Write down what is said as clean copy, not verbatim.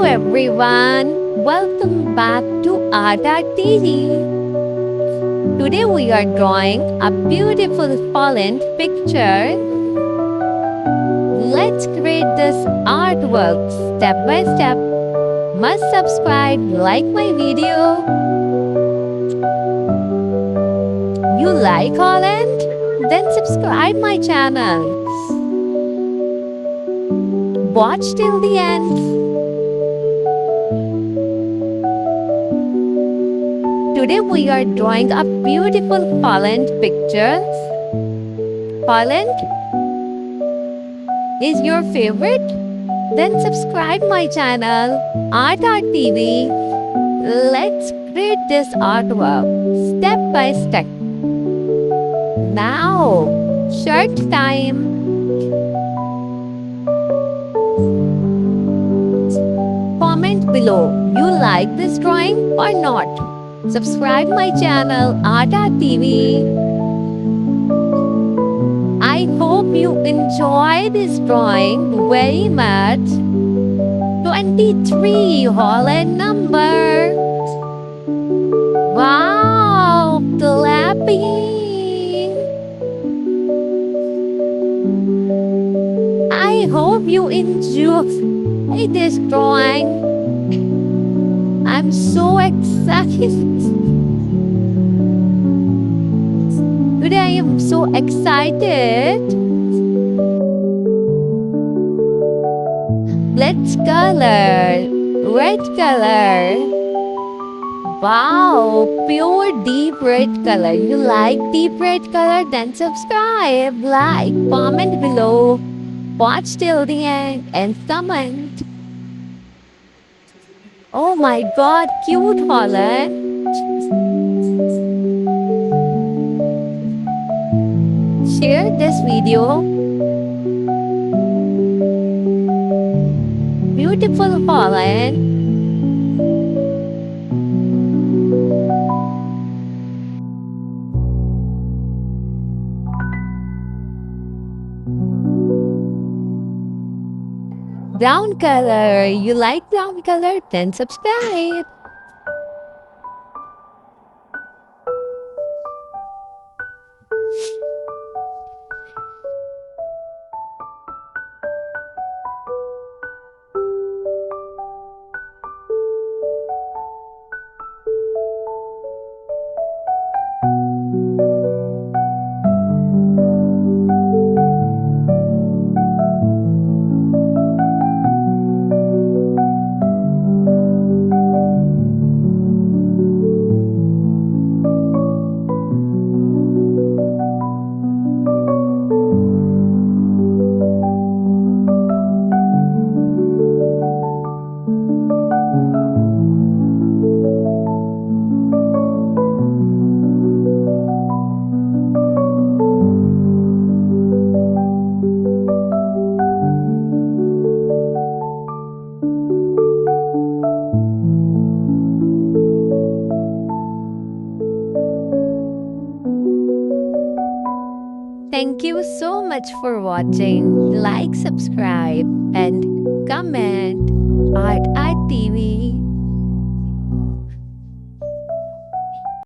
Hello everyone, welcome back to Art TV. Today we are drawing a beautiful fallen picture. Let's create this artwork step by step. Must subscribe, like my video. You like Holland? Then subscribe my channel. Watch till the end. Today we are drawing a beautiful Holland picture. Holland is your favorite? Then subscribe my channel, Art TV. Let's create this artwork step by step. Now, shirt time. Comment below, you like this drawing or not? Subscribe my channel, Art TV. I hope you enjoy this drawing very much. 23 Holland number. Wow, clapping. I hope you enjoy this drawing. I'm so excited. Today I am so excited. Let's color. Red color. Wow, pure deep red color. You like deep red color? Then subscribe, like, comment below. Watch till the end and comment. Oh my god, cute Holland. Share this video. Beautiful Holland. Brown color. You like brown color? Then subscribe. Thank you so much for watching. Like, subscribe, and comment. Art TV.